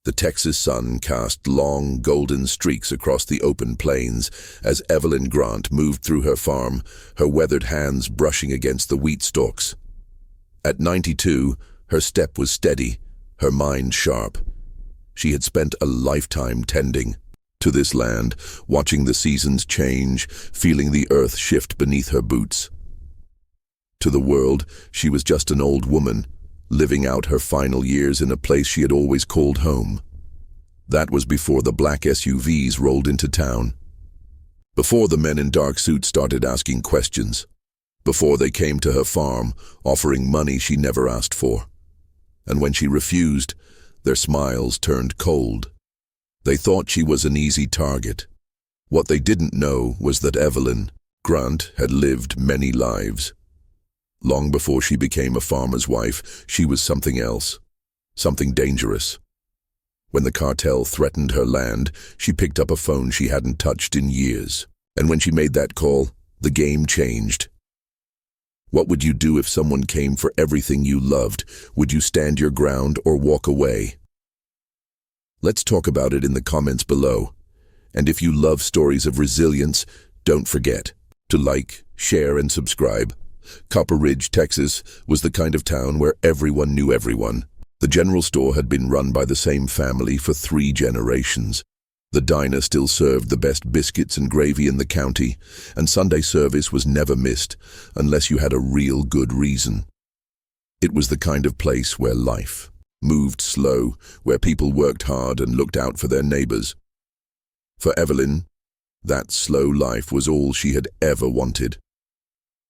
The Texas sun cast long, golden streaks across the open plains as Evelyn Grant moved through her farm, her weathered hands brushing against the wheat stalks. At 92, her step was steady, her mind sharp. She had spent a lifetime tending to this land, watching the seasons change, feeling the earth shift beneath her boots. To the world, she was just an old woman, living out her final years in a place she had always called home. That was before the black SUVs rolled into town. Before the men in dark suits started asking questions. Before they came to her farm, offering money she never asked for. And when she refused, their smiles turned cold. They thought she was an easy target. What they didn't know was that Evelyn Grant had lived many lives. Long before she became a farmer's wife, she was something else, something dangerous. When the cartel threatened her land, she picked up a phone she hadn't touched in years. And when she made that call, the game changed. What would you do if someone came for everything you loved? Would you stand your ground or walk away? Let's talk about it in the comments below. And if you love stories of resilience, don't forget to like, share, and subscribe. Copper Ridge, Texas, was the kind of town where everyone knew everyone. The general store had been run by the same family for 3 generations. The diner still served the best biscuits and gravy in the county, and Sunday service was never missed, unless you had a real good reason. It was the kind of place where life moved slow, where people worked hard and looked out for their neighbors. For Evelyn, that slow life was all she had ever wanted.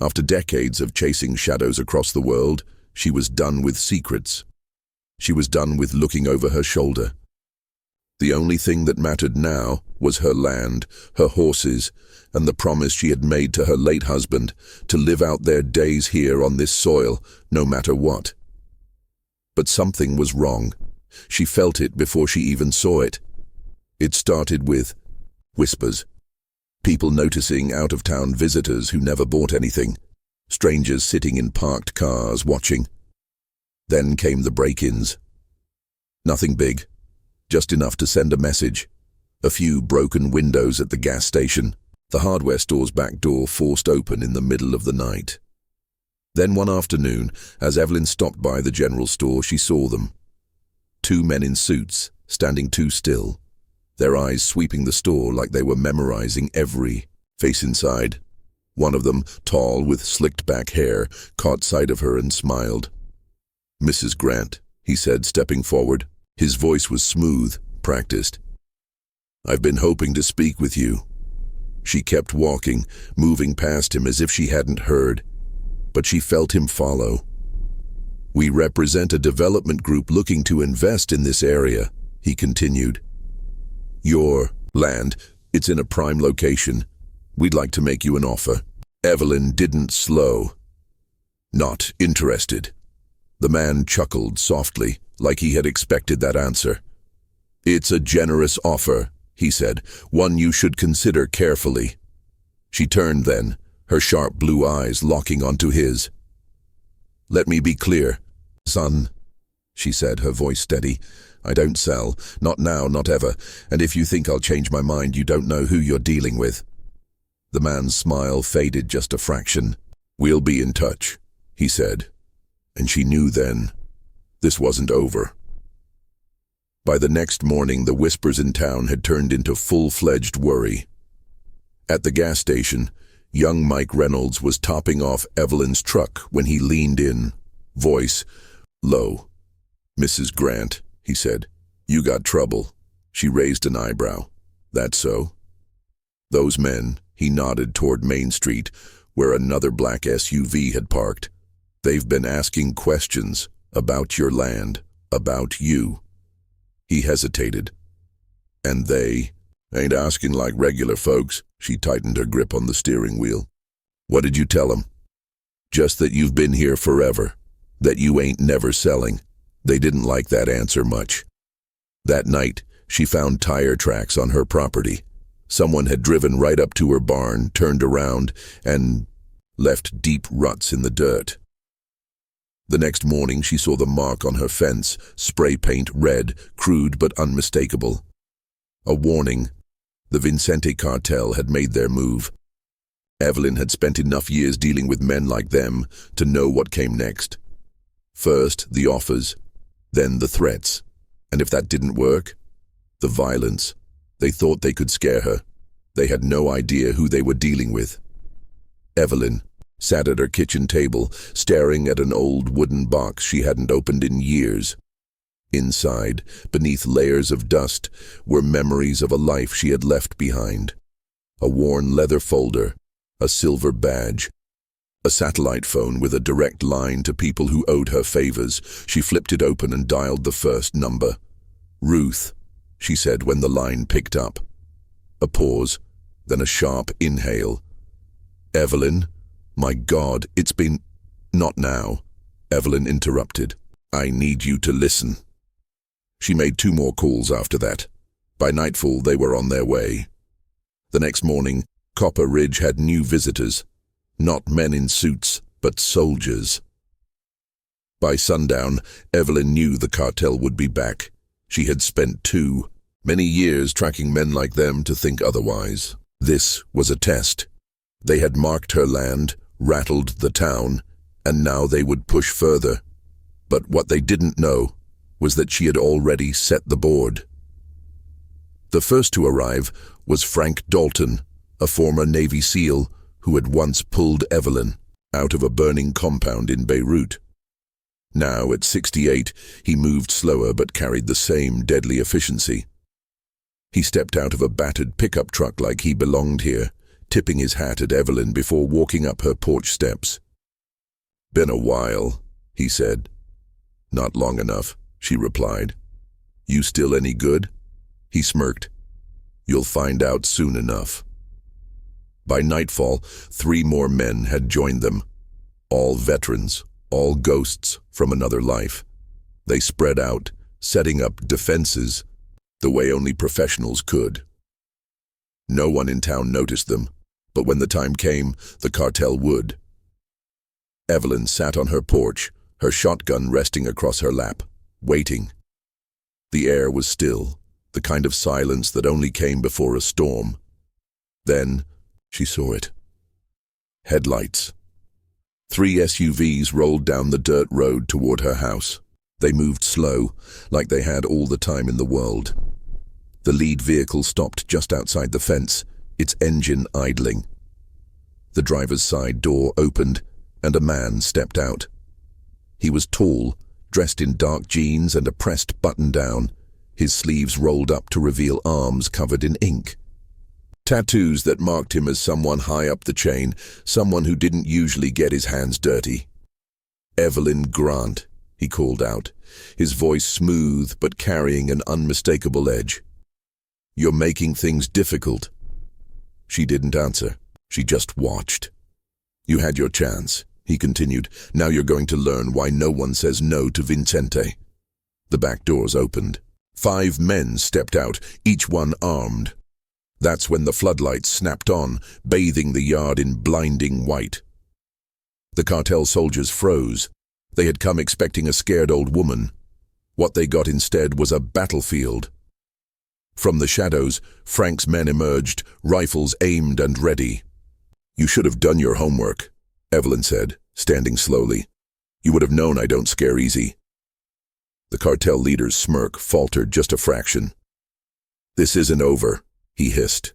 After decades of chasing shadows across the world, she was done with secrets. She was done with looking over her shoulder. The only thing that mattered now was her land, her horses, and the promise she had made to her late husband to live out their days here on this soil, no matter what. But something was wrong. She felt it before she even saw it. It started with whispers. People noticing out-of-town visitors who never bought anything. Strangers sitting in parked cars watching. Then came the break-ins. Nothing big, just enough to send a message. A few broken windows at the gas station, the hardware store's back door forced open in the middle of the night. Then one afternoon, as Evelyn stopped by the general store, she saw them. 2 men in suits, standing too still, their eyes sweeping the store like they were memorizing every face inside. One of them, tall with slicked-back hair, caught sight of her and smiled. "Mrs. Grant," he said, stepping forward. His voice was smooth, practiced. "I've been hoping to speak with you." She kept walking, moving past him as if she hadn't heard, but she felt him follow. "We represent a development group looking to invest in this area," he continued. "Your land, it's in a prime location. We'd like to make you an offer." Evelyn didn't slow. "Not interested." The man chuckled softly, like he had expected that answer. "It's a generous offer," he said, "one you should consider carefully." She turned then, her sharp blue eyes locking onto his. "Let me be clear, son," she said, her voice steady. "I don't sell, not now, not ever, and if you think I'll change my mind, you don't know who you're dealing with." The man's smile faded just a fraction. "We'll be in touch," he said, and she knew then this wasn't over. By the next morning, the whispers in town had turned into full-fledged worry. At the gas station, young Mike Reynolds was topping off Evelyn's truck when he leaned in, voice low. "Mrs. Grant," he said, "you got trouble." She raised an eyebrow. "That so?" "Those men," he nodded toward Main Street, where another black SUV had parked. "They've been asking questions about your land, about you." He hesitated. "And they ain't asking like regular folks." She tightened her grip on the steering wheel. "What did you tell them?" "Just that you've been here forever, that you ain't never selling." They didn't like that answer much. That night, she found tire tracks on her property. Someone had driven right up to her barn, turned around, and left deep ruts in the dirt. The next morning she saw the mark on her fence, spray paint red, crude but unmistakable. A warning. The Vicente cartel had made their move. Evelyn had spent enough years dealing with men like them to know what came next. First, the offers, then the threats. And if that didn't work, the violence. They thought they could scare her. They had no idea who they were dealing with. Evelyn sat at her kitchen table, staring at an old wooden box she hadn't opened in years. Inside, beneath layers of dust, were memories of a life she had left behind. A worn leather folder, a silver badge, a satellite phone with a direct line to people who owed her favors. She flipped it open and dialed the first number. "Ruth," she said when the line picked up. A pause, then a sharp inhale. "Evelyn? My God, it's been—" "Not now," Evelyn interrupted. "I need you to listen." She made 2 more calls after that. By nightfall, they were on their way. The next morning, Copper Ridge had new visitors. Not men in suits, but soldiers. By sundown, Evelyn knew the cartel would be back. She had spent many years tracking men like them to think otherwise. This was a test. They had marked her land, rattled the town, and now they would push further. But what they didn't know was that she had already set the board. The first to arrive was Frank Dalton, a former Navy SEAL who had once pulled Evelyn out of a burning compound in Beirut. Now, at 68, he moved slower but carried the same deadly efficiency. He stepped out of a battered pickup truck like he belonged here, tipping his hat at Evelyn before walking up her porch steps. "Been a while," he said. "Not long enough," she replied. "You still any good?" He smirked. "You'll find out soon enough." By nightfall, 3 more men had joined them. All veterans, all ghosts from another life. They spread out, setting up defenses the way only professionals could. No one in town noticed them, but when the time came, the cartel would. Evelyn sat on her porch, her shotgun resting across her lap, waiting. The air was still, the kind of silence that only came before a storm. Then, she saw it. Headlights. 3 SUVs rolled down the dirt road toward her house. They moved slow, like they had all the time in the world. The lead vehicle stopped just outside the fence, its engine idling. The driver's side door opened, and a man stepped out. He was tall, dressed in dark jeans and a pressed button-down, his sleeves rolled up to reveal arms covered in ink. Tattoos that marked him as someone high up the chain, someone who didn't usually get his hands dirty. "Evelyn Grant," he called out, his voice smooth but carrying an unmistakable edge. "You're making things difficult." She didn't answer. She just watched. "You had your chance," he continued. "Now you're going to learn why no one says no to Vicente." The back doors opened. 5 men stepped out, each one armed. That's when the floodlights snapped on, bathing the yard in blinding white. The cartel soldiers froze. They had come expecting a scared old woman. What they got instead was a battlefield. From the shadows, Frank's men emerged, rifles aimed and ready. "You should have done your homework," Evelyn said, standing slowly. "You would have known I don't scare easy." The cartel leader's smirk faltered just a fraction. "This isn't over," he hissed.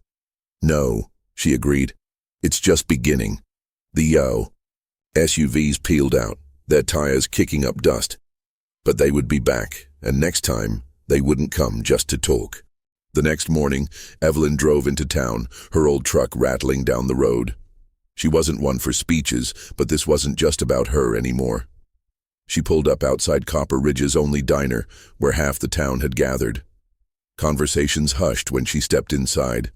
"No," she agreed. "It's just beginning." The SUVs peeled out, their tires kicking up dust. But they would be back, and next time, they wouldn't come just to talk. The next morning, Evelyn drove into town, her old truck rattling down the road. She wasn't one for speeches, but this wasn't just about her anymore. She pulled up outside Copper Ridge's only diner, where half the town had gathered. Conversations hushed when she stepped inside.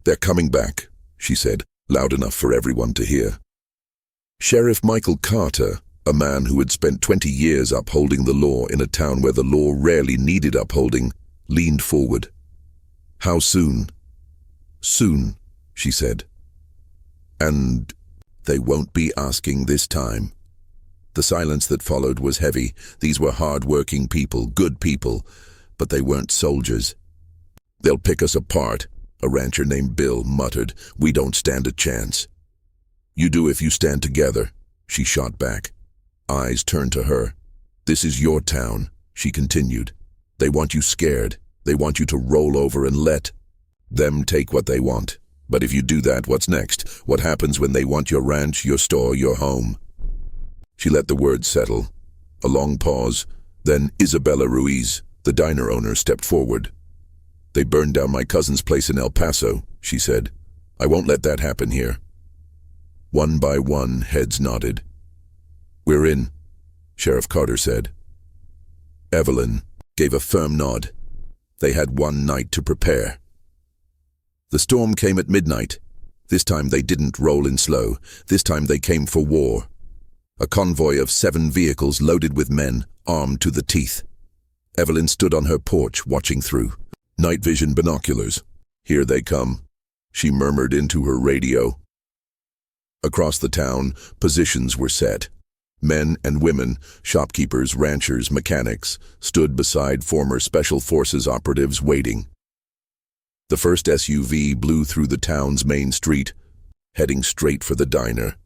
"They're coming back," she said, loud enough for everyone to hear. Sheriff Michael Carter, a man who had spent 20 years upholding the law in a town where the law rarely needed upholding, leaned forward. "How soon?" "Soon," she said. "And they won't be asking this time." The silence that followed was heavy. These were hard-working people, good people, but they weren't soldiers. "They'll pick us apart," a rancher named Bill muttered. "We don't stand a chance." "You do if you stand together," she shot back. Eyes turned to her. "This is your town," she continued. "They want you scared. They want you to roll over and let them take what they want. But if you do that, what's next? What happens when they want your ranch, your store, your home?" She let the words settle. A long pause. Then Isabella Ruiz, the diner owner, stepped forward. "They burned down my cousin's place in El Paso," she said. "I won't let that happen here." One by one, heads nodded. "We're in," Sheriff Carter said. Evelyn gave a firm nod. They had one night to prepare. The storm came at midnight. This time they didn't roll in slow. This time they came for war. A convoy of 7 vehicles loaded with men, armed to the teeth. Evelyn stood on her porch, watching through night vision binoculars. "Here they come," she murmured into her radio. Across the town, positions were set. Men and women, shopkeepers, ranchers, mechanics, stood beside former Special Forces operatives waiting. The first SUV blew through the town's main street, heading straight for the diner.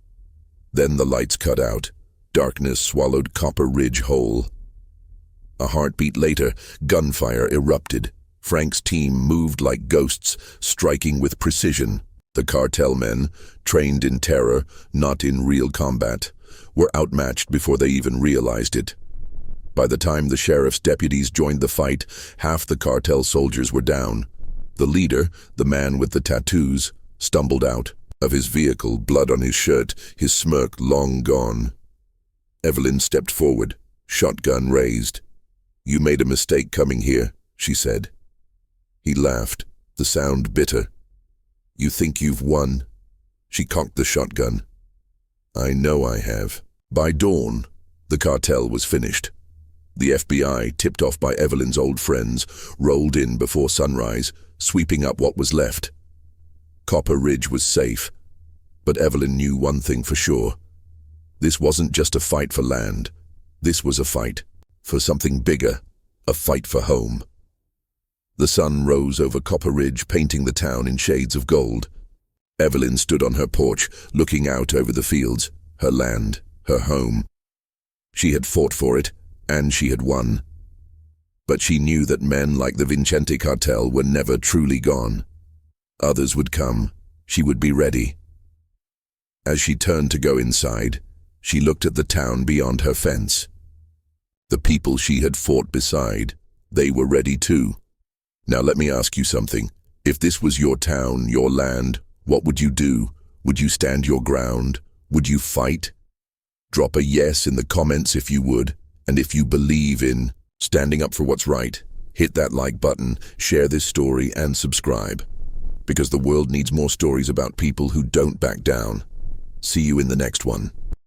Then the lights cut out. Darkness swallowed Copper Ridge whole. A heartbeat later, gunfire erupted. Frank's team moved like ghosts, striking with precision. The cartel men, trained in terror, not in real combat, were outmatched before they even realized it. By the time the sheriff's deputies joined the fight, half the cartel soldiers were down. The leader, the man with the tattoos, stumbled out of his vehicle, blood on his shirt, his smirk long gone. Evelyn stepped forward, shotgun raised. "You made a mistake coming here," she said. He laughed, the sound bitter. "You think you've won?" She cocked the shotgun. "I know I have." By dawn, the cartel was finished. The FBI, tipped off by Evelyn's old friends, rolled in before sunrise, sweeping up what was left. Copper Ridge was safe, but Evelyn knew one thing for sure. This wasn't just a fight for land. This was a fight for something bigger, a fight for home. The sun rose over Copper Ridge, painting the town in shades of gold. Evelyn stood on her porch, looking out over the fields, her land, her home. She had fought for it, and she had won. But she knew that men like the Vincente cartel were never truly gone. Others would come. She would be ready. As she turned to go inside, she looked at the town beyond her fence. The people she had fought beside, they were ready too. Now let me ask you something. If this was your town, your land, what would you do? Would you stand your ground? Would you fight? Drop a yes in the comments if you would, and if you believe in standing up for what's right, hit that like button, share this story, and subscribe. Because the world needs more stories about people who don't back down. See you in the next one.